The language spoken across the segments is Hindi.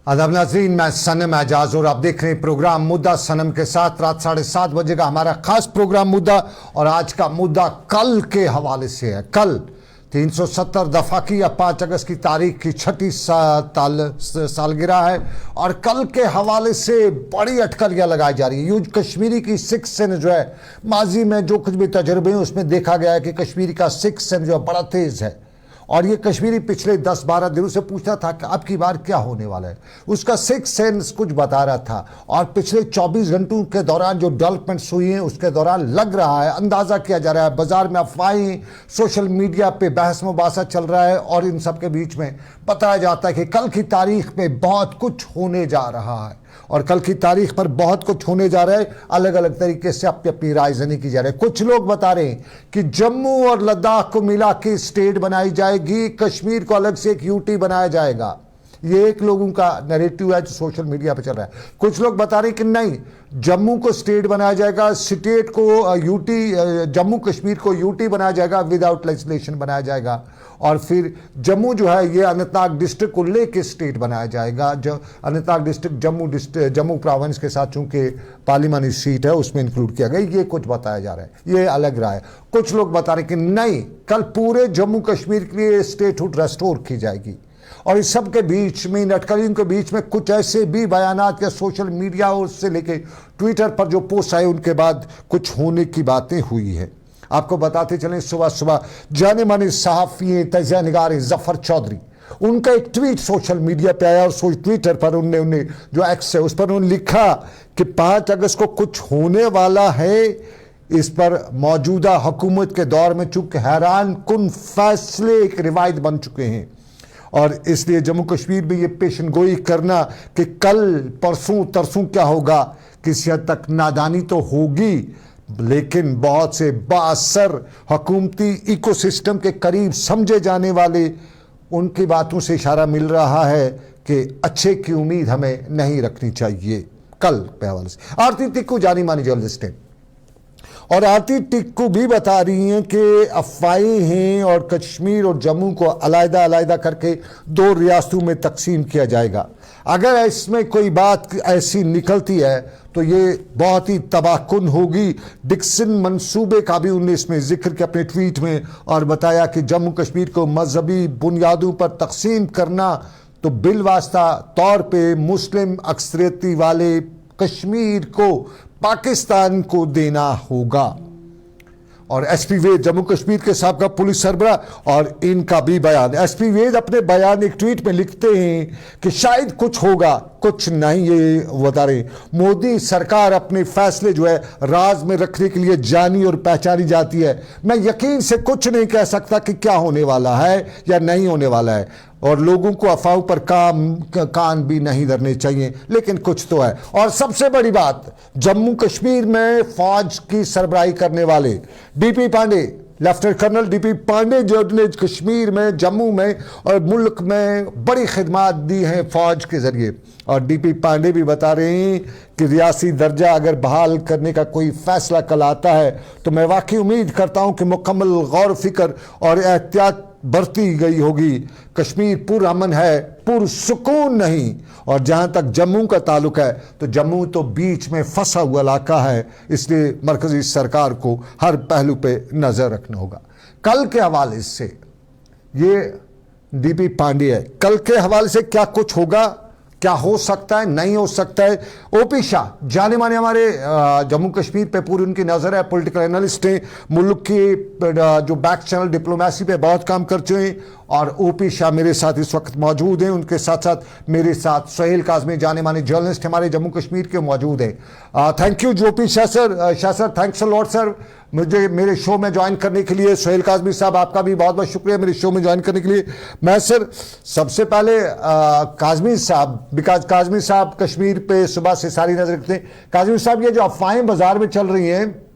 आदाब नाज़रीन, मैं सनम एजाज और आप देख रहे हैं प्रोग्राम मुद्दा सनम के साथ। रात 7:30 बजे का हमारा खास प्रोग्राम मुद्दा, और आज का मुद्दा कल के हवाले से है। कल 370 दफा की या 5 अगस्त की तारीख की छठी सालगिरह है, और कल के हवाले से बड़ी अटकलियां लगाई जा रही है। यूज कश्मीरी की सिक्स सेंस जो है, माजी में जो कुछ भी तजुर्बे हैं उसमें देखा गया है कि कश्मीरी का सिक्स सेंस जो है बड़ा तेज है, और ये कश्मीरी पिछले 10-12 दिनों से पूछता था कि अब की बार क्या होने वाला है। उसका सिक्स सेंस कुछ बता रहा था, और पिछले 24 घंटों के दौरान जो डेवलपमेंट्स हुई हैं उसके दौरान लग रहा है, अंदाज़ा किया जा रहा है, बाजार में अफवाहें, सोशल मीडिया पे बहस मुबासा चल रहा है, और इन सब के बीच में बताया जाता है कि कल की तारीख में बहुत कुछ होने जा रहा है। और कल की तारीख पर बहुत कुछ होने जा रहा है, अलग अलग तरीके से अपनी अपनी रायजनी की जा रही है। कुछ लोग बता रहे हैं कि जम्मू और लद्दाख को मिला के स्टेट बनाई जाएगी, कश्मीर को अलग से एक यूटी बनाया जाएगा। ये एक लोगों का नैरेटिव है जो सोशल मीडिया पर चल रहा है। कुछ लोग बता रहे हैं कि नहीं, जम्मू को स्टेट बनाया जाएगा, स्टेट को यूटी, जम्मू कश्मीर को यूटी बनाया जाएगा, विदाउट लेजिस्लेशन बनाया जाएगा, और फिर जम्मू जो है ये अनंतनाग डिस्ट्रिक्ट को लेके स्टेट बनाया जाएगा। जो अनंतनाग डिस्ट्रिक्ट जम्मू प्रोविंस के साथ चूंकि पार्लियामानी सीट है उसमें इंक्लूड किया गया, ये कुछ बताया जा रहा है, ये अलग रहा है। कुछ लोग बता रहे हैं कि नहीं, कल पूरे जम्मू कश्मीर के लिए स्टेटहुड रेस्टोर की जाएगी। और इस सब के बीच में, इन अटकलियों के बीच में कुछ ऐसे भी बयानात या सोशल मीडिया और उससे लेके ट्विटर पर जो पोस्ट आए उनके बाद कुछ होने की बातें हुई है। आपको बताते चलें, सुबह सुबह जाने माने सहाफ़ी तजिया निगार जफर चौधरी, उनका एक ट्वीट सोशल मीडिया पे आया, और ट्विटर पर उन्हें जो एक्स है उस पर उन्होंने लिखा कि 5 अगस्त को कुछ होने वाला है। इस पर मौजूदा हुकूमत के दौर में चूंकि हैरान कुन फैसले एक रिवायत बन चुके हैं, और इसलिए जम्मू कश्मीर में ये पेशन गोई करना कि कल परसों तरसों क्या होगा, किसी हद तक नादानी तो होगी, लेकिन बहुत से बाअसर हुकूमती इकोसिस्टम के करीब समझे जाने वाले उनकी बातों से इशारा मिल रहा है कि अच्छे की उम्मीद हमें नहीं रखनी चाहिए। कल पे हवाले से आरती टिक्कू जानी मानी जर्नलिस्ट हैं, और आरती टिक्कू भी बता रही हैं कि अफवाहें हैं और कश्मीर और जम्मू को अलग अलग करके 2 रियासतों में तकसीम किया जाएगा। अगर इसमें कोई बात ऐसी निकलती है तो ये बहुत ही तबाहकुन होगी। डिक्सन मंसूबे का भी उन्होंने इसमें जिक्र किया अपने ट्वीट में, और बताया कि जम्मू कश्मीर को मजहबी बुनियादों पर तकसीम करना तो बिलवास्ता तौर पे मुस्लिम अक्सरियती वाले कश्मीर को पाकिस्तान को देना होगा। और एसपी वेद जम्मू कश्मीर के साबका पुलिस सरबराह, और इनका भी बयान, एसपी वेद अपने बयान एक ट्वीट में लिखते हैं कि शायद कुछ होगा, कुछ नहीं, ये बता रहे। मोदी सरकार अपने फैसले जो है राज में रखने के लिए जानी और पहचानी जाती है। मैं यकीन से कुछ नहीं कह सकता कि क्या होने वाला है या नहीं होने वाला है, और लोगों को अफवाहों पर कान भी नहीं धरने चाहिए, लेकिन कुछ तो है। और सबसे बड़ी बात, जम्मू कश्मीर में फौज की सरबराही करने वाले डीपी पांडे, लेफ्टिनेंट कर्नल डीपी पांडे, जो ने कश्मीर में, जम्मू में और मुल्क में बड़ी खिदमात दी हैं फौज के जरिए, और डीपी पांडे भी बता रहे हैं कि रियासी दर्जा अगर बहाल करने का कोई फैसला कल आता है तो मैं वाकई उम्मीद करता हूं कि मुकम्मल गौर फिक्र और एहतियात बरती गई होगी। कश्मीर पुरअमन है, पुरसुकून नहीं। और जहां तक जम्मू का ताल्लुक है तो जम्मू तो बीच में फंसा हुआ इलाका है, इसलिए मरकजी सरकार को हर पहलू पे नजर रखना होगा। कल के हवाले से ये डीपी पांडे है, कल के हवाले से क्या कुछ होगा, क्या हो सकता है, नहीं हो सकता है। ओपी शाह जाने माने हमारे जम्मू कश्मीर पे पूरी उनकी नज़र है, पॉलिटिकल एनालिस्ट हैं, मुल्क की जो बैक चैनल डिप्लोमेसी पे बहुत काम कर चुके हैं, और ओपी शाह मेरे साथ इस वक्त मौजूद हैं। उनके साथ साथ मेरे साथ सोहेल काज़मी जाने माने जर्नलिस्ट हमारे जम्मू कश्मीर के मौजूद हैं। Thank you OP Shah sir, thanks a lot sir मुझे मेरे शो में ज्वाइन करने के लिए। सोहेल काज़मी साहब आपका भी बहुत बहुत शुक्रिया मेरे शो में ज्वाइन करने के लिए। मैं सर सबसे पहले काज़मी साहब, बिकॉज काज़मी साहब कश्मीर पे सुबह से सारी नजर रखते हैं। काज़मी साहब, ये जो अफवाहें बाजार में चल रही हैं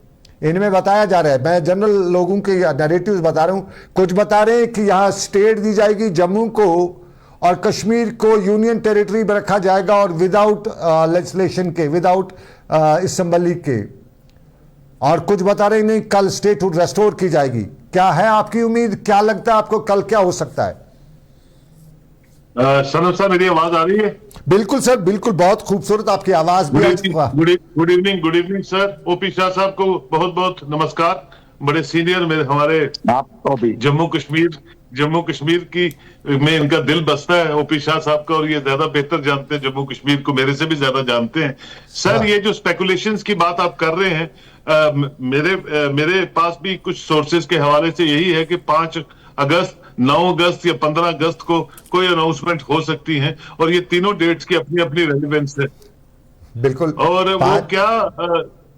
इनमें बताया जा रहा है, मैं जनरल लोगों के नैरेटिव्स बता रहा हूँ, कुछ बता रहे हैं कि यहाँ स्टेट दी जाएगी जम्मू को, और कश्मीर को यूनियन टेरिटरी में रखा जाएगा, और विदाउट लेजिस्लेशन के, विदाउट असेंबली के। और कुछ बता रहे नहीं, कल स्टेटहुड रेस्टोर की जाएगी। क्या है आपकी उम्मीद, क्या लगता है आपको कल क्या हो सकता है? सनम साहब, मेरी आवाज आ रही है? बिल्कुल सर, बिल्कुल, बहुत खूबसूरत आपकी आवाज भी आज। वाह। Good evening sir. OP Shah साहब को बहुत बहुत नमस्कार। बड़े सीनियर मेरे हमारे आपको भी। जम्मू कश्मीर की में इनका दिल बसता है, ओपी शाह साहब का, और ये ज्यादा बेहतर जानते हैं जम्मू कश्मीर को, मेरे से भी ज्यादा जानते हैं। सर, ये जो स्पेकुलेशंस की बात आप कर रहे हैं, मेरे पास भी कुछ सोर्सेज के हवाले से यही है कि 5 अगस्त, 9 अगस्त या 15 अगस्त को कोई अनाउंसमेंट हो सकती है, और ये तीनों डेट्स की अपनी अपनी रेलिवेंस है। बिल्कुल। और वो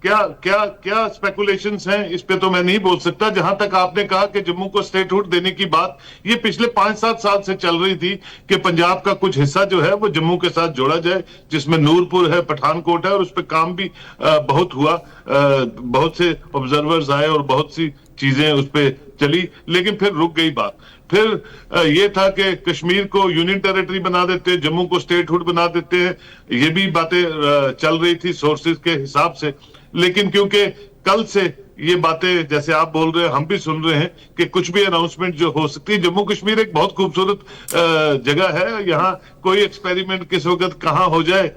क्या स्पेकुलेशंस हैं, इस पे तो मैं नहीं बोल सकता। जहां तक आपने कहा कि जम्मू को स्टेटहुड देने की बात, ये पिछले 5-7 साल से चल रही थी कि पंजाब का कुछ हिस्सा जो है वो जम्मू के साथ जोड़ा जाए, जिसमें नूरपुर है, पठानकोट है, और उस पर काम भी बहुत हुआ। बहुत से ऑब्जर्वर्स आए और बहुत सी चीजें उस पर चली, लेकिन फिर रुक गई बात। फिर ये था कि कश्मीर को यूनियन टेरिटरी बना देते हैं, जम्मू को स्टेटहुड बना देते हैं, ये भी बातें चल रही थी सोर्सेज के हिसाब से। लेकिन क्योंकि कल से ये बातें, जैसे आप बोल रहे हैं, हम भी सुन रहे हैं कि कुछ भी अनाउंसमेंट जो हो सकती है। जम्मू कश्मीर एक बहुत खूबसूरत जगह है, यहाँ कोई एक्सपेरिमेंट किस वक्त कहाँ हो जाए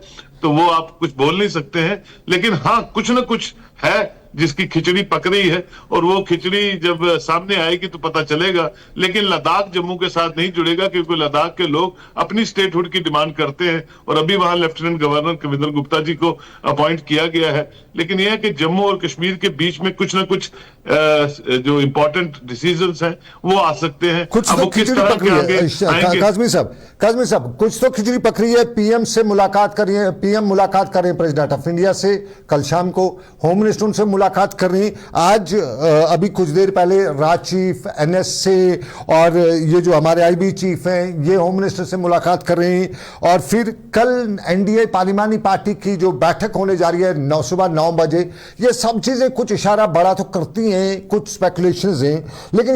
तो वो आप कुछ बोल नहीं सकते हैं। लेकिन हाँ, कुछ ना कुछ है जिसकी खिचड़ी पक रही है, और वो खिचड़ी जब सामने आएगी तो पता चलेगा। लेकिन लद्दाख जम्मू के साथ नहीं जुड़ेगा, क्योंकि लद्दाख के लोग अपनी स्टेटहुड की डिमांड करते हैं, और अभी वहां लेफ्टिनेंट गवर्नर कविंदर गुप्ता जी को अपॉइंट किया गया है। लेकिन यह है कि जम्मू और कश्मीर के बीच में कुछ ना कुछ जो इंपॉर्टेंट डिसीजंस हैं वो आ सकते हैं। कुछ तो खिचड़ी पक रही है काजमी साहब, कुछ तो खिचड़ी पक रही है। पीएम से मुलाकात कर रही है, पीएम मुलाकात कर रहे हैं प्रेसिडेंट ऑफ इंडिया से कल शाम को, होम मिनिस्टर उनसे मुलाकात कर रही हैं आज। अभी कुछ देर पहले राज चीफ, एनएसए और ये जो हमारे आईबी चीफ हैं, ये होम मिनिस्टर से मुलाकात कर रहे हैं। और फिर कल एनडीए पार्लिमानी पार्टी की जो बैठक होने जा रही है सुबह 9 बजे। ये सब चीजें कुछ इशारा बड़ा तो करती हैं, कुछ स्पेकुलेशंस हैं। लेकिन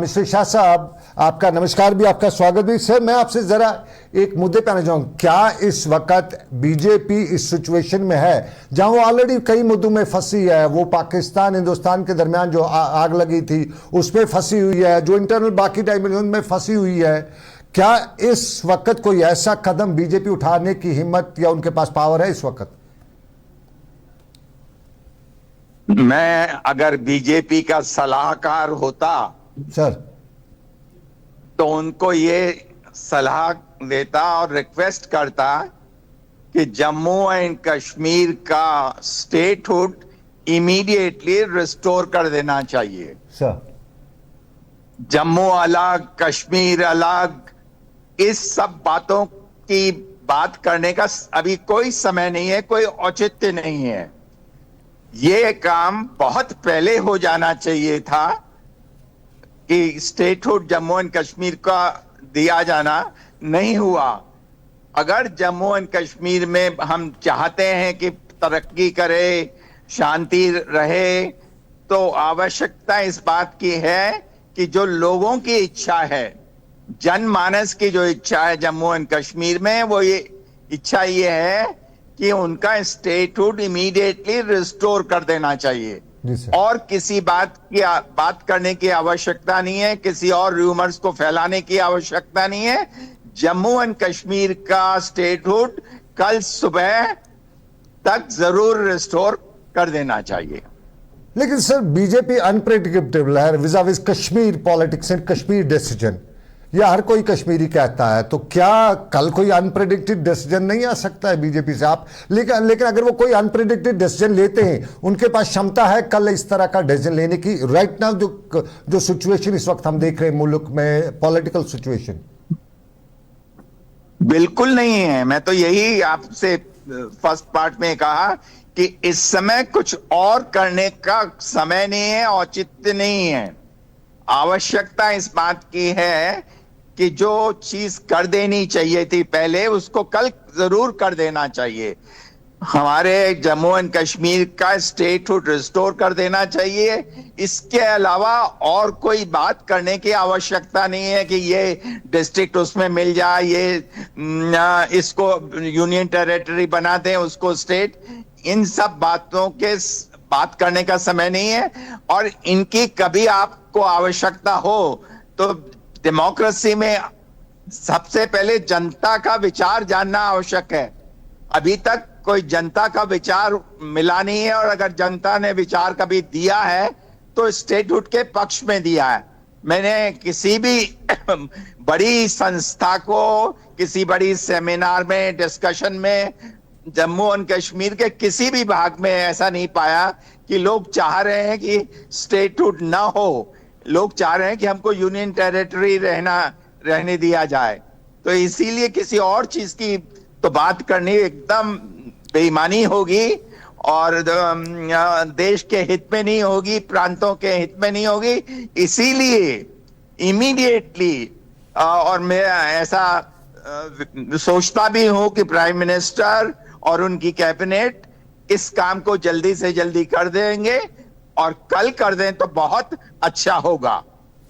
मिस्टर शाह साहब, आपका नमस्कार भी, आपका स्वागत भी। सर, मैं आपसे जरा एक मुद्दे पे आना चाहूंगा। क्या इस वक्त बीजेपी इस सिचुएशन में है जहां वो ऑलरेडी कई मुद्दों में फंसी है? वो पाकिस्तान हिंदुस्तान के दरमियान जो आग लगी थी उसमें फंसी हुई है, जो इंटरनल बाकी डायमेंशन में फंसी हुई है। क्या इस वक्त कोई ऐसा कदम बीजेपी उठाने की हिम्मत या उनके पास पावर है इस वक्त? मैं अगर बीजेपी का सलाहकार होता सर, तो उनको ये सलाह देता और रिक्वेस्ट करता कि जम्मू एंड कश्मीर का स्टेटहुड इमीडिएटली रिस्टोर कर देना चाहिए। सर, जम्मू अलग, कश्मीर अलग, इस सब बातों की बात करने का अभी कोई समय नहीं है, कोई औचित्य नहीं है। ये काम बहुत पहले हो जाना चाहिए था कि स्टेटहुड जम्मू एंड कश्मीर का दिया जाना, नहीं हुआ। अगर जम्मू एंड कश्मीर में हम चाहते हैं कि तरक्की करे, शांति रहे, तो आवश्यकता इस बात की है कि जो लोगों की इच्छा है, जनमानस की जो इच्छा है जम्मू एंड कश्मीर में, वो ये इच्छा ये है कि उनका स्टेटहुड इमीडिएटली रिस्टोर कर देना चाहिए। और किसी बात करने की आवश्यकता नहीं है, किसी और रूमर्स को फैलाने की आवश्यकता नहीं है। जम्मू एंड कश्मीर का स्टेटहुड कल सुबह तक जरूर रिस्टोर कर देना चाहिए। लेकिन सर, बीजेपी अनप्रेडिक्टेबल है विज़ Kashmir politics and Kashmir decision, यह हर कोई कश्मीरी कहता है। तो क्या कल कोई अनप्रेडिक्टेड डिसीजन नहीं आ सकता है बीजेपी से? आप लेकिन अगर वो कोई अनप्रेडिक्टेड डिसीजन लेते हैं, उनके पास क्षमता है कल इस तरह का डिसीजन लेने की? राइट नाउ जो सिचुएशन इस वक्त हम देख रहे हैं मुल्क में, पॉलिटिकल सिचुएशन, बिल्कुल नहीं है। मैं तो यही आपसे फर्स्ट पार्ट में कहा कि इस समय कुछ और करने का समय नहीं है, औचित्य नहीं है। आवश्यकता इस बात की है कि जो चीज कर देनी चाहिए थी पहले, उसको कल जरूर कर देना चाहिए। हमारे जम्मू एंड कश्मीर का स्टेटहुड रिस्टोर कर देना चाहिए। इसके अलावा और कोई बात करने की आवश्यकता नहीं है कि ये डिस्ट्रिक्ट उसमें मिल जाए, ये इसको यूनियन टेरिटरी बना दें, उसको स्टेट। इन सब बातों के बात करने का समय नहीं है, और इनकी कभी आपको आवश्यकता हो तो डेमोक्रेसी में सबसे पहले जनता का विचार जानना आवश्यक है। अभी तक कोई जनता का विचार मिला नहीं है, और अगर जनता ने विचार कभी दिया है तो स्टेटहुड के पक्ष में दिया है। मैंने किसी भी बड़ी संस्था को, किसी बड़ी सेमिनार में, डिस्कशन में जम्मू एंड कश्मीर के किसी भी भाग में ऐसा नहीं पाया कि लोग चाह रहे हैं कि स्टेटहुड ना हो। लोग चाह रहे हैं कि हमको यूनियन टेरिटरी रहने दिया जाए। तो इसीलिए किसी और चीज की तो बात करनी एकदम बेईमानी होगी, और देश के हित में नहीं होगी, प्रांतों के हित में नहीं होगी। इसीलिए इमीडिएटली, और मैं ऐसा सोचता भी हूं कि प्राइम मिनिस्टर और उनकी कैबिनेट इस काम को जल्दी से जल्दी कर देंगे, और कल कर दें तो बहुत अच्छा होगा।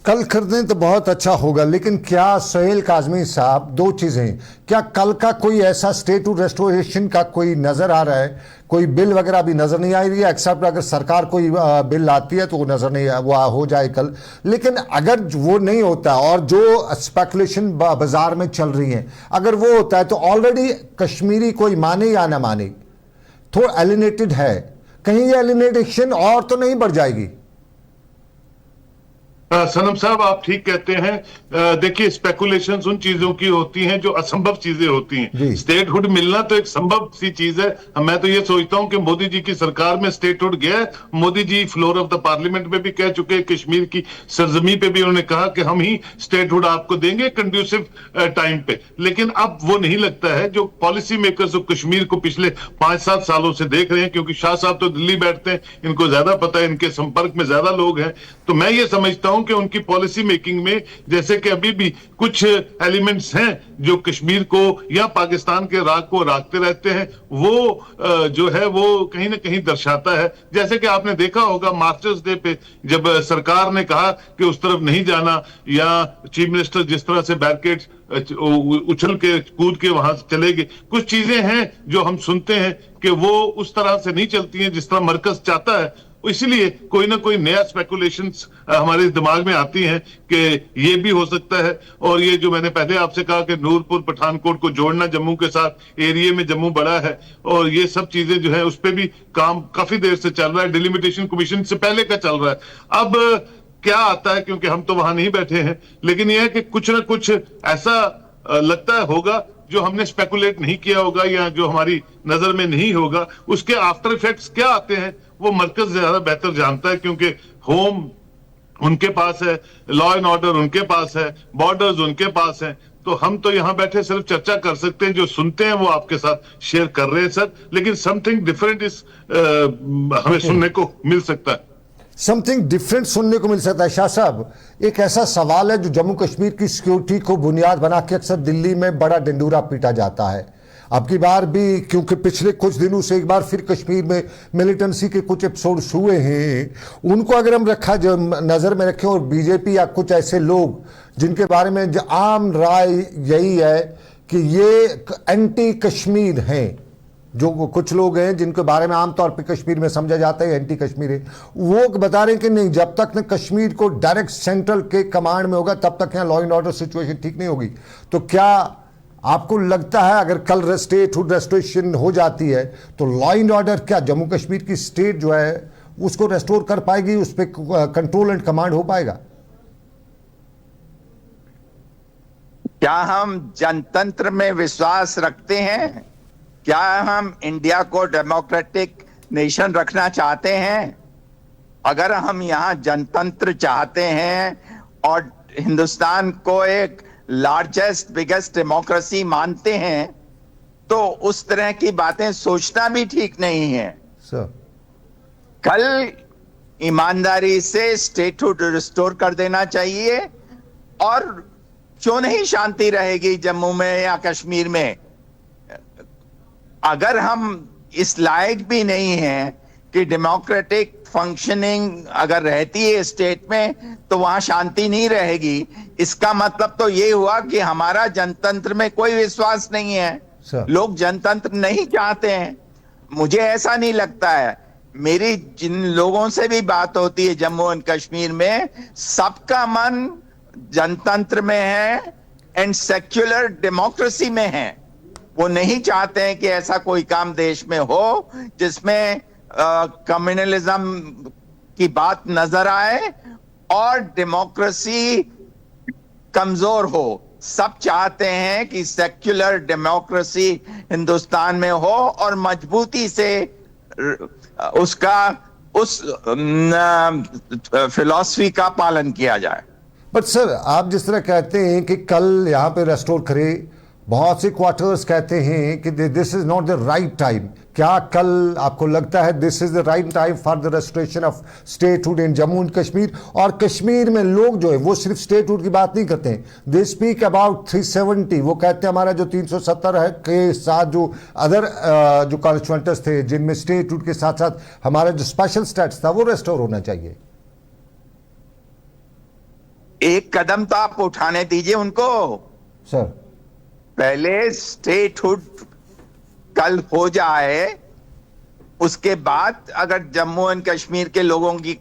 कल कर दें तो बहुत अच्छा होगा, लेकिन क्या सोहेल काजमी साहब, दो चीजें, क्या कल का कोई ऐसा स्टेटहुड रेस्टोरेशन का कोई नजर आ रहा है? कोई बिल वगैरह भी नजर नहीं आ रही है, एक्सेप्ट अगर सरकार कोई बिल लाती है तो वो नजर नहीं, वो हो जाए कल। लेकिन अगर वो नहीं होता और जो स्पेकुलेशन बाजार में चल रही है अगर वो होता है, तो ऑलरेडी कश्मीरी कोई माने या ना माने थोड़ा एलिनेटेड है। कहीं ये एलिनेटेशन और तो नहीं बढ़ जाएगी? सनम साहब, आप ठीक कहते हैं। देखिए, स्पेकुलेशंस उन चीजों की होती हैं जो असंभव चीजें होती हैं। स्टेटहुड मिलना तो एक संभव सी चीज है। मैं तो ये सोचता हूं कि मोदी जी की सरकार में स्टेटहुड गया है। Modi ji floor of the parliament में भी कह चुके हैं, कश्मीर की सरजमी पे भी उन्होंने कहा कि हम ही स्टेटहुड आपको देंगे कंड्यूसिव टाइम पे। लेकिन अब वो नहीं लगता है। जो पॉलिसी मेकर्स कश्मीर को पिछले 5-7 सालों से देख रहे हैं, क्योंकि शाह साहब तो दिल्ली बैठते हैं, इनको ज्यादा पता है, इनके संपर्क में ज्यादा लोग हैं, तो मैं ये समझता हूं कि उनकी पॉलिसी मेकिंग में, जैसे कि अभी भी कुछ एलिमेंट्स हैं जो कश्मीर को या पाकिस्तान के राग को रागते रहते हैं, वो जो है वो कहीं ना कहीं दर्शाता है। जैसे कि आपने देखा होगा मास्टर्स डे पे जब सरकार ने कहा कि उस तरफ नहीं जाना, या चीफ मिनिस्टर जिस तरह से बैरिकेड्स उछल के कूद के वहां चले गए, कुछ चीजें हैं जो हम सुनते हैं कि वो उस तरह से नहीं चलती हैं जिस तरह मरकज चाहता है। इसलिए कोई ना कोई नया स्पेकुलेशंस हमारे दिमाग में आती हैं कि ये भी हो सकता है। और ये जो मैंने पहले आपसे कहा कि नूरपुर पठानकोट को जोड़ना जम्मू के साथ, एरिया में जम्मू बड़ा है, और ये सब चीजें जो है उस पर भी काम काफी देर से चल रहा है, डिलिमिटेशन कमीशन से पहले का चल रहा है। अब क्या आता है, क्योंकि हम तो वहां नहीं बैठे हैं, लेकिन यह है कि कुछ ना कुछ ऐसा लगता है होगा जो हमने स्पेकुलेट नहीं किया होगा, या जो हमारी नजर में नहीं होगा। उसके आफ्टर इफेक्ट्स क्या आते हैं वो मरकज ज्यादा बेहतर जानता है, क्योंकि होम उनके पास है, लॉ एंड ऑर्डर उनके पास है, बॉर्डर्स उनके पास है। तो हम तो यहां बैठे सिर्फ चर्चा कर सकते हैं, जो सुनते हैं वो आपके साथ शेयर कर रहे हैं सर, लेकिन समथिंग डिफरेंट इस हमें सुनने को मिल सकता है। समथिंग डिफरेंट सुनने को मिल सकता है। शाह साहब, एक ऐसा सवाल है जो जम्मू कश्मीर की सिक्योरिटी को बुनियाद बना के अक्सर दिल्ली में बड़ा डंडूरा पीटा जाता है। अब की बार भी, क्योंकि पिछले कुछ दिनों से एक बार फिर कश्मीर में मिलिटेंसी के कुछ एपिसोड्स हुए हैं, उनको अगर हम नज़र में रखें, और बीजेपी या कुछ ऐसे लोग जिनके बारे में आम राय यही है कि ये एंटी कश्मीर हैं, जो कुछ लोग हैं जिनके बारे में आमतौर पे कश्मीर में समझा जाता है एंटी कश्मीर है, वो बता रहे हैं कि नहीं, जब तक न कश्मीर को डायरेक्ट सेंट्रल के कमांड में होगा तब तक यहाँ लॉ एंड ऑर्डर सिचुएशन ठीक नहीं होगी। तो क्या आपको लगता है अगर कल स्टेटहुड रेस्टोरेशन हो जाती है तो लॉ एंड ऑर्डर, क्या जम्मू कश्मीर की स्टेट जो है उसको रेस्टोर कर पाएगी, उस पर कंट्रोल एंड कमांड हो पाएगा? क्या हम जनतंत्र में विश्वास रखते हैं? क्या हम इंडिया को डेमोक्रेटिक नेशन रखना चाहते हैं? अगर हम यहाँ जनतंत्र चाहते हैं और हिंदुस्तान को एक लार्जेस्ट बिगेस्ट डेमोक्रेसी मानते हैं, तो उस तरह की बातें सोचना भी ठीक नहीं है। कल ईमानदारी से स्टेटहुड रिस्टोर कर देना चाहिए, और क्यों नहीं शांति रहेगी जम्मू में या कश्मीर में। अगर हम इस लायक भी नहीं हैं कि डेमोक्रेटिक फंक्शनिंग अगर रहती है स्टेट में, तो वहां शांति नहीं रहेगी। इसका मतलब तो ये हुआ कि हमारा जनतंत्र में कोई विश्वास नहीं है। लोग जनतंत्र नहीं चाहते हैं। मुझे ऐसा नहीं लगता है। मेरी जिन लोगों से भी बात होती है जम्मू एंड कश्मीर में, सबका मन जनतंत्र में है, एंड सेक्युलर डेमोक्रेसी में हैं। वो नहीं चाहते हैं कि ऐसा कोई काम देश में हो जिसमें कम्युनलिज्म की बात नजर आए और डेमोक्रेसी कमजोर हो। सब चाहते हैं कि सेक्युलर डेमोक्रेसी हिंदुस्तान में हो और मजबूती से उसका उस फिलॉसफी का पालन किया जाए। बट सर, आप जिस तरह कहते हैं कि कल यहाँ पे रेस्टोर करें, बहुत से क्वार्टर्स कहते हैं कि this is not the right time. क्या कल आपको लगता है this is the right time for the restoration of statehood in Jammu and Kashmir? और कश्मीर में लोग जो है वो सिर्फ स्टेटहुड की बात नहीं करते हैं, दे स्पीक अबाउट 370। वो कहते हैं हमारा जो 370 है के साथ जो अदर जो कॉन्स्टिट्यूएंट्स थे जिनमें स्टेटहुड के साथ साथ हमारा जो स्पेशल स्टेटस था वो रेस्टोर होना चाहिए। एक कदम तो आप उठाने दीजिए उनको सर। पहले स्टेटहुड कल हो जाए, उसके बाद अगर जम्मू एंड कश्मीर के लोगों की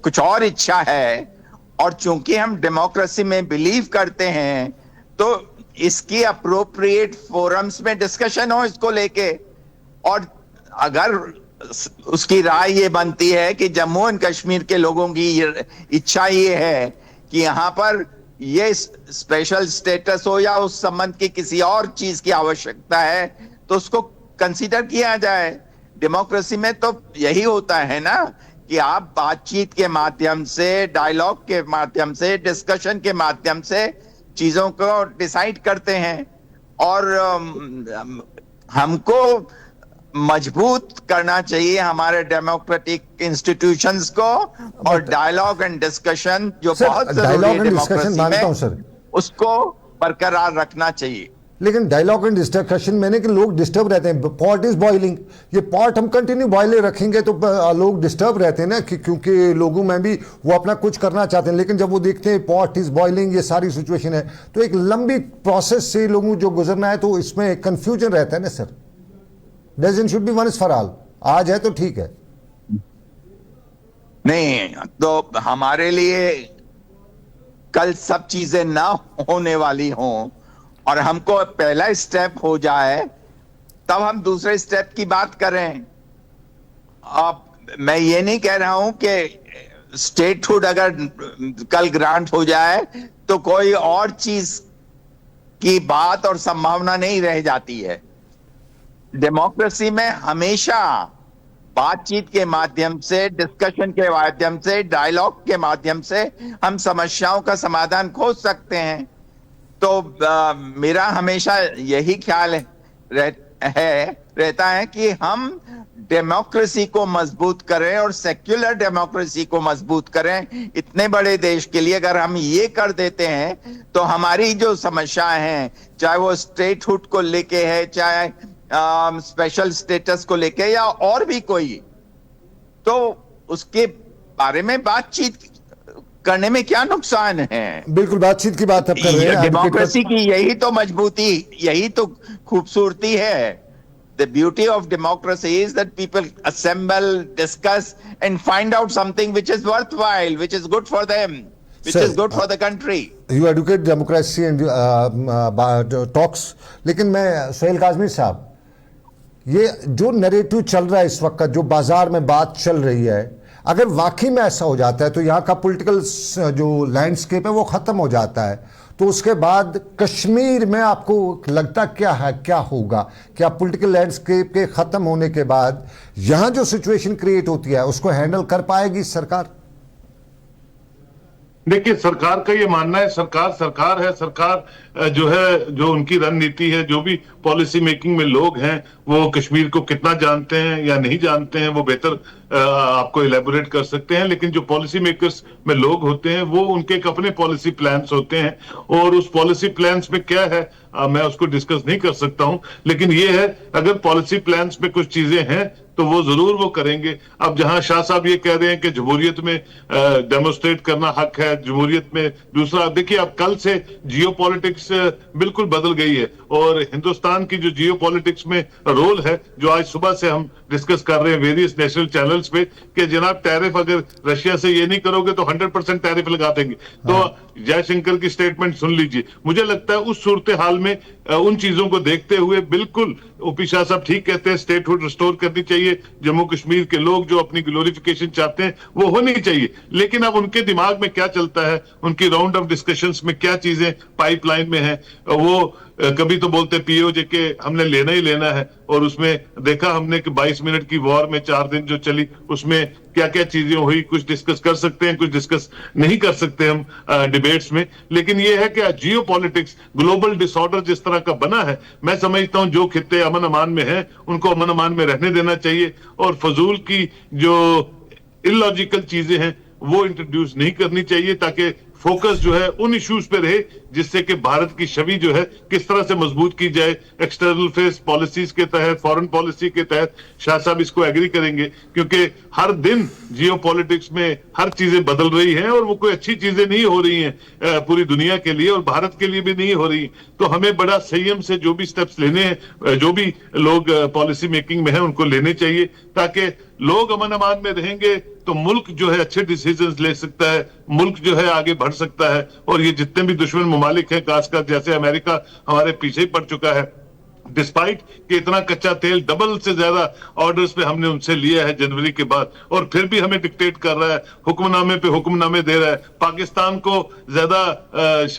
कुछ और इच्छा है और चूंकि हम डेमोक्रेसी में बिलीव करते हैं तो इसकी अप्रोप्रिएट फोरम्स में डिस्कशन हो इसको लेके। और अगर उसकी राय ये बनती है कि जम्मू एंड कश्मीर के लोगों की इच्छा ये है कि यहां पर ये स्पेशल स्टेटस हो या उस संबंध की किसी और चीज की आवश्यकता है तो उसको कंसीडर किया जाए। डेमोक्रेसी में तो यही होता है ना कि आप बातचीत के माध्यम से, डायलॉग के माध्यम से, डिस्कशन के माध्यम से चीजों को डिसाइड करते हैं। और हमको मजबूत करना चाहिए हमारे डेमोक्रेटिक इंस्टीट्यूशंस को और डायलॉग एंड डिस्कशन जो बहुत जरूरी है डेमोक्रेसी में, उसको बरकरार रखना चाहिए। लेकिन डायलॉग एंड डिस्कशन मैंने कि लोग डिस्टर्ब रहते हैं। पॉट इज बॉइलिंग, ये पॉट हम कंटिन्यू बॉइले रखेंगे तो लोग डिस्टर्ब रहते हैं ना, क्योंकि लोगों में भी वो अपना कुछ करना चाहते हैं। लेकिन जब वो देखते हैं पॉट इज बॉइलिंग, ये सारी सिचुएशन है, तो एक लंबी प्रोसेस से लोगों जो गुजरना है तो इसमें कंफ्यूजन रहता है ना sir. Doesn't should be once for all. आज है तो ठीक है, नहीं तो हमारे लिए कल सब चीजें ना होने वाली हों और हमको पहला स्टेप हो जाए तब हम दूसरे स्टेप की बात करें। अब मैं ये नहीं कह रहा हूं कि स्टेटहुड अगर कल ग्रांट हो जाए तो कोई और चीज की बात और संभावना नहीं रह जाती है। डेमोक्रेसी में हमेशा बातचीत के माध्यम से, डिस्कशन के माध्यम से, डायलॉग के माध्यम से हम समस्याओं का समाधान खोज सकते हैं। तो मेरा हमेशा यही ख्याल रहता है कि हम डेमोक्रेसी को मजबूत करें और सेक्युलर डेमोक्रेसी को मजबूत करें। इतने बड़े देश के लिए अगर हम ये कर देते हैं तो हमारी जो समस्याएं हैं, चाहे वो स्टेटहुड को लेके है, चाहे स्पेशल स्टेटस को लेके या और भी कोई, तो उसके बारे में बातचीत करने में क्या नुकसान है। बिल्कुल बातचीत की बात आप कर रहे हैं। डेमोक्रेसी की यही तो मजबूती, यही तो खूबसूरती है। The beauty of democracy is that people assemble, discuss and find out something which is worthwhile, which is good for them, which is good for the country. You advocate democracy and talks, लेकिन मैं सोहेल काज़मी साहब, ये जो नैरेटिव चल रहा है इस वक्त का, जो बाजार में बात चल रही है, अगर वाकई में ऐसा हो जाता है तो यहाँ का पॉलिटिकल जो लैंडस्केप है वो ख़त्म हो जाता है, तो उसके बाद कश्मीर में आपको लगता क्या है क्या होगा? क्या पॉलिटिकल लैंडस्केप के ख़त्म होने के बाद यहाँ जो सिचुएशन क्रिएट होती है उसको हैंडल कर पाएगी सरकार? देखिए, सरकार का ये मानना है, सरकार है। सरकार जो है, जो उनकी रणनीति है, जो भी पॉलिसी मेकिंग में लोग हैं वो कश्मीर को कितना जानते हैं या नहीं जानते हैं वो बेहतर आपको इलेबोरेट कर सकते हैं। लेकिन जो पॉलिसी मेकर्स में लोग होते हैं वो उनके एक अपने पॉलिसी प्लान्स होते हैं और उस पॉलिसी प्लान्स में क्या है मैं उसको डिस्कस नहीं कर सकता हूं। लेकिन ये है, अगर पॉलिसी प्लान्स में कुछ चीजें हैं तो वो जरूर वो करेंगे। अब जहां शाह साहब ये कह रहे हैं कि जमहूरियत में डेमोस्ट्रेट करना हक है, जमहूरियत में दूसरा, देखिए अब कल से जियो पॉलिटिक्स बिल्कुल बदल गई है और हिंदुस्तान की जो जियो पॉलिटिक्स में रोल है, जो आज सुबह से हम डिस्कस कर रहे हैं वेरियस नेशनल चैनल्स पे, कि जनाब टैरिफ अगर रशिया से ये नहीं करोगे तो 100% टैरिफ लगा देंगे। तो जयशंकर की स्टेटमेंट सुन लीजिए। मुझे लगता है उस सूरत हाल में उन चीजों को देखते हुए बिल्कुल ओपी शाह साहब ठीक कहते हैं, स्टेटहुड रिस्टोर करनी चाहिए। जम्मू कश्मीर के लोग जो अपनी ग्लोरिफिकेशन चाहते हैं वो होनी चाहिए, लेकिन अब उनके दिमाग में क्या चलता है, उनकी राउंड ऑफ डिस्कशंस में क्या चीजें पाइपलाइन में है, वो कभी तो बोलते पीओजे के हमने लेना ही लेना है, और उसमें देखा हमने कि 22 मिनट की वॉर में 4 दिन जो चली उसमें क्या क्या चीजें हुई। कुछ डिस्कस कर सकते हैं, कुछ डिस्कस नहीं कर सकते हम डिबेट्स में, लेकिन ये है कि जियो पॉलिटिक्स ग्लोबल डिसऑर्डर जिस तरह का बना है, मैं समझता हूं जो खित्ते अमन अमान में हैं उनको अमन अमान में रहने देना चाहिए, और फजूल की जो इलॉजिकल चीजें हैं वो इंट्रोड्यूस नहीं करनी चाहिए, ताकि फोकस जो है उन इश्यूज पे रहे जिससे कि भारत की छवि जो है किस तरह से मजबूत की जाए। एक्सटर्नल फेस पॉलिसीज के तहत, फॉरेन पॉलिसी के तहत शाह साहब इसको एग्री करेंगे, क्योंकि हर दिन जियो पॉलिटिक्स में हर चीजें बदल रही हैं और वो कोई अच्छी चीजें नहीं हो रही हैं पूरी दुनिया के लिए और भारत के लिए भी नहीं हो रही। तो हमें बड़ा संयम से जो भी स्टेप्स लेने हैं, जो भी लोग पॉलिसी मेकिंग में है उनको लेने चाहिए, ताकि लोग अमन अमान में रहेंगे तो मुल्क जो है अच्छे डिसीजंस ले सकता है, मुल्क जो है आगे बढ़ सकता है। और ये जितने भी दुश्मन ममालिक हैं, खासकर जैसे अमेरिका हमारे पीछे ही पड़ चुका है, डिस्पाइट कि इतना कच्चा तेल डबल से ज्यादा ऑर्डर्स पे हमने उनसे लिया है जनवरी के बाद, और फिर भी हमें डिक्टेट कर रहा है, हुक्मनामे पे हुक्मनामे दे रहा है, पाकिस्तान को ज्यादा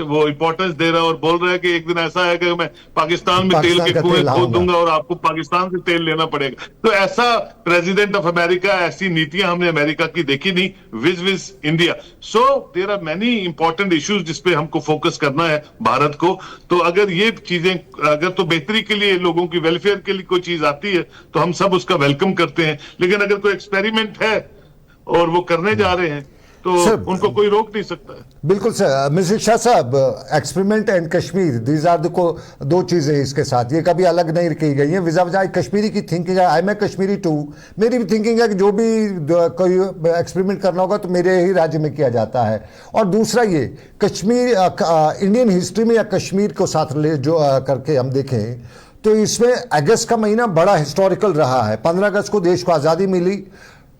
वो इंपॉर्टेंस दे रहा है और बोल रहा है कि एक दिन ऐसा है कि मैं पाकिस्तान में तेल के कुएं खोद दूंगा और आपको पाकिस्तान से तेल लेना पड़ेगा। तो ऐसा प्रेसिडेंट ऑफ अमेरिका, ऐसी नीतियां हमने अमेरिका की देखी नहीं vis-a-vis India. So there are many important issues जिसपे हमको फोकस करना है भारत को। तो अगर ये चीजें अगर तो बेहतरी के लिए, लोगों की वेलफेयर के लिए कोई चीज आती है तो हम सब उसका वेलकम करते हैं, लेकिन अगर कोई एक्सपेरिमेंट है और वो करने जा रहे हैं तो उनको कोई रोक नहीं सकता है। बिल्कुल सर। मिस्टर शाह साहब, experiment and Kashmir, these are दो चीज़ें इसके साथ, ये कभी अलग नहीं की गई हैं। विजा कश्मीरी की थिंकिंग है, I am a Kashmiri too, मेरी भी थिंकिंग है कि जो भी कोई एक्सपेरिमेंट करना होगा तो मेरे ही राज्य में किया जाता है। और दूसरा ये कश्मीर, इंडियन हिस्ट्री में या कश्मीर को साथ ले जो करके हम देखें तो इसमें अगस्त का महीना बड़ा हिस्टोरिकल रहा है। 15 अगस्त को देश को आज़ादी मिली,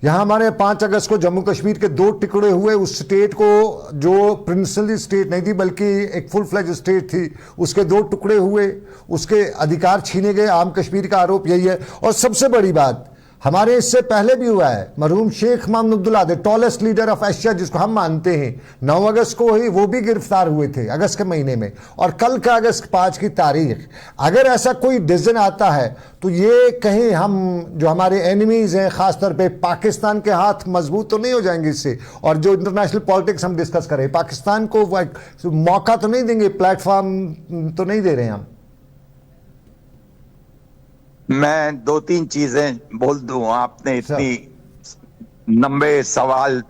यहाँ हमारे 5 अगस्त को जम्मू कश्मीर के 2 टुकड़े हुए, उस स्टेट को जो प्रिंसिपल स्टेट नहीं थी बल्कि एक फुल फ्लेज स्टेट थी, उसके 2 टुकड़े हुए, उसके अधिकार छीने गए। आम कश्मीर का आरोप यही है। और सबसे बड़ी बात, हमारे इससे पहले भी हुआ है, मरहूम Sheikh Mohammad Abdullah, the tallest leader of Asia जिसको हम मानते हैं, 9 अगस्त को ही वो भी गिरफ्तार हुए थे अगस्त के महीने में। और कल का अगस्त 5 की तारीख, अगर ऐसा कोई डिसीजन आता है तो ये कहीं हम जो हमारे एनिमीज हैं, खासतौर पे पाकिस्तान के हाथ मजबूत तो नहीं हो जाएंगे इससे। और जो इंटरनेशनल पॉलिटिक्स हम डिस्कस करें, पाकिस्तान को मौका तो नहीं देंगे, प्लेटफॉर्म तो नहीं दे रहे हैं हम। मैं 2-3 चीजें बोल दूं, आपने इतनी लंबे सवाल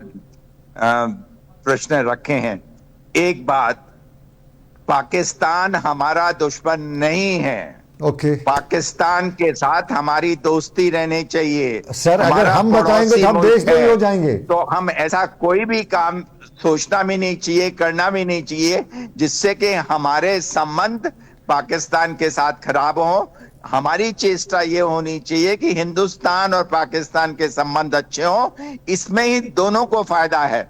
प्रश्न रखे हैं। एक बात, पाकिस्तान हमारा दुश्मन नहीं है। ओके, पाकिस्तान के साथ हमारी दोस्ती रहनी चाहिए। सर अगर हम बताएंगे तो हम देशद्रोही हो जाएंगे। तो हम ऐसा कोई भी काम सोचना भी नहीं चाहिए, करना भी नहीं चाहिए जिससे कि हमारे संबंध पाकिस्तान के साथ खराब हो। हमारी चेष्टा ये होनी चाहिए कि हिंदुस्तान और पाकिस्तान के संबंध अच्छे हों। इसमें ही दोनों को फायदा है,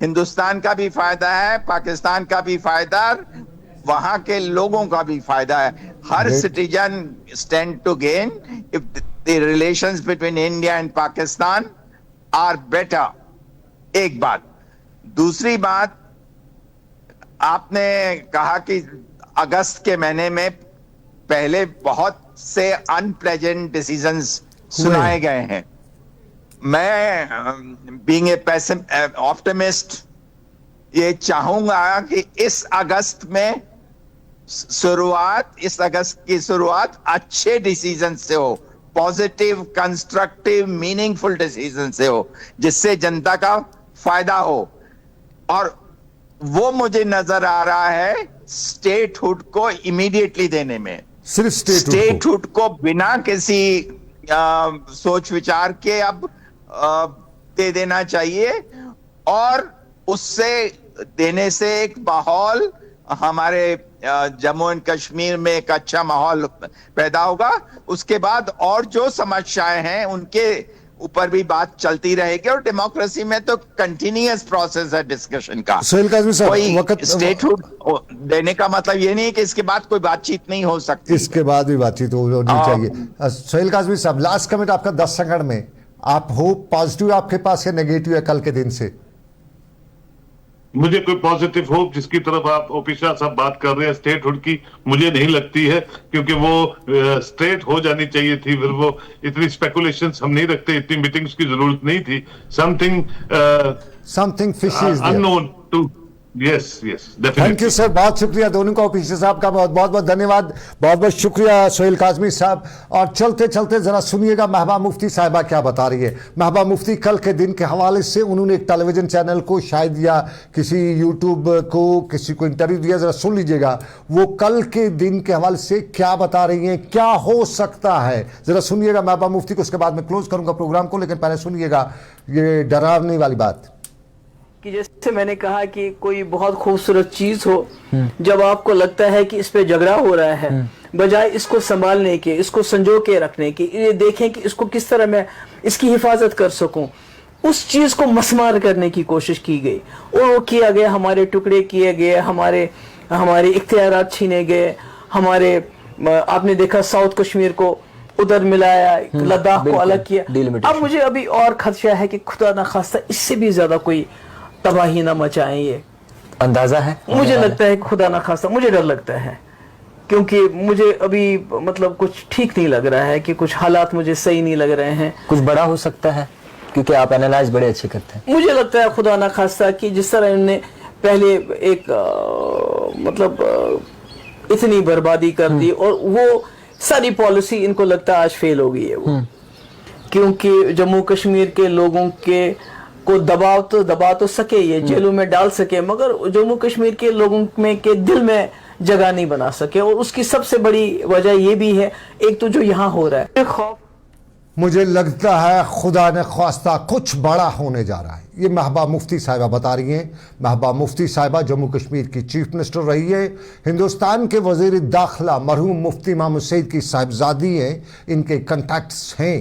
हिंदुस्तान का भी फायदा है, पाकिस्तान का भी फायदा, वहां के लोगों का भी फायदा है। हर citizen stand to gain if the relations between India and Pakistan are better. एक बात। दूसरी बात, आपने कहा कि अगस्त के महीने में पहले बहुत से अनप्लेजेंट डिसीजंस सुनाए गए हैं। मैं बीइंग ए ऑप्टिमिस्ट ये चाहूंगा कि इस अगस्त की शुरुआत अच्छे डिसीजन से हो, पॉजिटिव, कंस्ट्रक्टिव, मीनिंगफुल डिसीजन से हो, जिससे जनता का फायदा हो। और वो मुझे नजर आ रहा है स्टेटहुड को इमीडिएटली देने में। सिर्फ स्टेटहुड को बिना किसी सोच विचार के अब दे देना चाहिए, और उससे देने से एक माहौल हमारे जम्मू एंड कश्मीर में एक अच्छा माहौल पैदा होगा। उसके बाद और जो समस्याएं हैं उनके ऊपर भी बात चलती रहेगी, और डेमोक्रेसी में तो कंटिन्यूअस प्रोसेस है डिस्कशन का। सोहेल काज़मी साहब, कोई स्टेटहुड देने का मतलब ये नहीं है कि इसके बाद कोई बातचीत नहीं हो सकती, इसके बाद भी बातचीत होनी चाहिए। सोहेल काज़मी साहब, लास्ट कमेंट आपका 10 सेकंड में। आप हो पॉजिटिव आपके पास या नेगेटिव है कल के दिन से? मुझे कोई पॉजिटिव होप जिसकी तरफ आप ओपी शाह साहब बात कर रहे हैं स्टेटहुड की, मुझे नहीं लगती है, क्योंकि वो स्ट्रेट हो जानी चाहिए थी। फिर वो इतनी स्पेकुलेशंस हम नहीं रखते, इतनी मीटिंग्स की जरूरत नहीं थी। Something fishy is unknown to yes definitely. Thank you sir, बहुत शुक्रिया दोनों का, ओपी शाह साहब का बहुत बहुत धन्यवाद, बहुत बहुत शुक्रिया सोहेल काज़मी साहब। और चलते चलते जरा सुनिएगा महबूबा मुफ्ती साहिबा क्या बता रही है। महबूबा मुफ्ती कल के दिन के हवाले से उन्होंने एक टेलीविजन चैनल को शायद या किसी यूट्यूब को किसी को इंटरव्यू दिया, जरा सुन लीजिएगा वो कल के दिन के हवाले से क्या बता रही हैं, क्या हो सकता है। जरा सुनिएगा महबूबा मुफ्ती को, उसके बाद मैं क्लोज करूंगा प्रोग्राम को, लेकिन पहले सुनिएगा ये डरावने वाली बात कि जैसे मैंने कहा कि कोई बहुत खूबसूरत चीज हो, जब आपको लगता है कि इस पे झगड़ा हो रहा है, बजाय इसको संभालने के, इसको संजो के रखने के, ये देखें कि इसको किस तरह मैं इसकी हिफाजत कर सकूं, उस चीज को मसमार करने की कोशिश की गई और वो किया गया, हमारे टुकड़े किए गए, हमारे इख्तियारात छीने गए, हमारे आपने देखा साउथ कश्मीर को उधर मिलाया, लद्दाख को अलग किया। अब मुझे अभी और खदशा है कि खुदा ना खास्ता इससे भी ज्यादा कोई तबाही ना मचाएं। ये अंदाजा है, मुझे लगता है खुदा ना खास्ता, मुझे डर लगता है, क्योंकि मुझे अभी मतलब कुछ ठीक नहीं लग रहा है, कि कुछ हालात मुझे सही नहीं लग रहे हैं। कुछ बड़ा हो सकता है, क्योंकि आप एनालाइज बड़े अच्छे करते हैं। मुझे लगता है खुदा ना खास्ता कि जिस तरह इन्होंने पहले एक इतनी बर्बादी कर दी, और वो सारी पॉलिसी इनको लगता है आज फेल हो गई है वो, क्योंकि जम्मू कश्मीर के लोगों के को दबा तो सके, ये जेलों में डाल सके, मगर जम्मू कश्मीर के लोगों में के दिल में जगह नहीं बना सके। और उसकी सबसे बड़ी वजह ये भी है, एक तो जो यहाँ हो रहा है खौफ, मुझे लगता है खुदा ने ख्वास्ता कुछ बड़ा होने जा रहा है। ये महबूबा मुफ्ती साहिबा बता रही हैं। महबूबा मुफ्ती साहिबा जम्मू कश्मीर की चीफ मिनिस्टर रही है, हिंदुस्तान के वजीर दाखिला मरहूम मुफ्ती इमाम सईद की साहिबजादी हैं, इनके कंटैक्ट्स हैं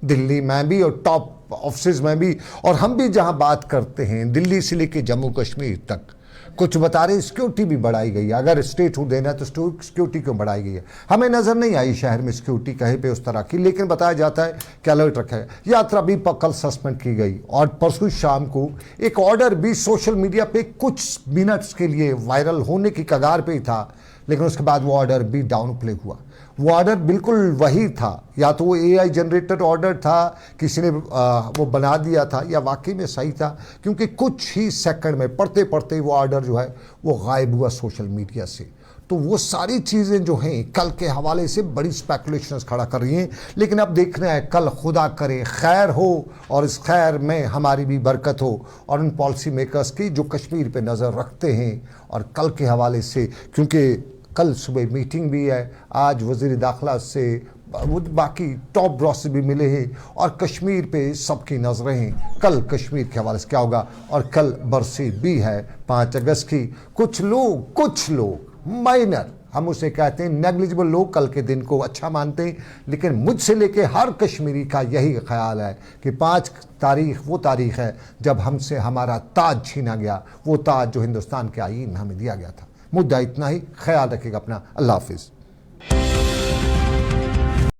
दिल्ली में भी और टॉप ऑफिस में भी, और हम भी जहां बात करते हैं दिल्ली से लेके जम्मू कश्मीर तक कुछ बता रहे। सिक्योरिटी भी बढ़ाई गई है, अगर स्टेटहुड देना है तो सिक्योरिटी क्यों बढ़ाई गई है, हमें नज़र नहीं आई शहर में सिक्योरिटी कहीं पे उस तरह की, लेकिन बताया जाता है कि अलर्ट रखा है। यात्रा भी कल सस्पेंड की गई, और परसों शाम को एक ऑर्डर भी सोशल मीडिया पे कुछ मिनट्स के लिए वायरल होने की कगार पे ही था, लेकिन उसके बाद वो ऑर्डर भी डाउन प्ले हुआ। वो ऑर्डर बिल्कुल वही था, या तो वो AI जनरेटेड ऑर्डर था, किसी ने वो बना दिया था, या वाकई में सही था, क्योंकि कुछ ही सेकंड में पढ़ते पढ़ते वो ऑर्डर जो है वो गायब हुआ सोशल मीडिया से। तो वो सारी चीज़ें जो हैं कल के हवाले से बड़ी स्पेकुलेशंस खड़ा कर रही हैं, लेकिन अब देखना है कल खुदा करे खैर हो, और इस खैर में हमारी भी बरकत हो, और उन पॉलिसी मेकर्स की जो कश्मीर पे नज़र रखते हैं। और कल के हवाले से, क्योंकि कल सुबह मीटिंग भी है, आज वज़ीर दाखिला से बाकी टॉप ब्रॉस से भी मिले हैं, और कश्मीर पे सबकी नज़रें हैं कल कश्मीर के हवाले से क्या होगा। और कल बरसी भी है 5 अगस्त की। कुछ लोग माइनर, हम उसे कहते हैं नेग्लिजिबल लोग, कल के दिन को अच्छा मानते हैं, लेकिन मुझसे लेके हर कश्मीरी का यही ख्याल है कि 5 तारीख वो तारीख है जब हमसे हमारा ताज छीना गया, वो ताज जो हिंदुस्तान के आईन में हमें दिया गया था। मुद्दा इतना ही, ख्याल रखिएगा अपना, अल्लाह हाफिज़।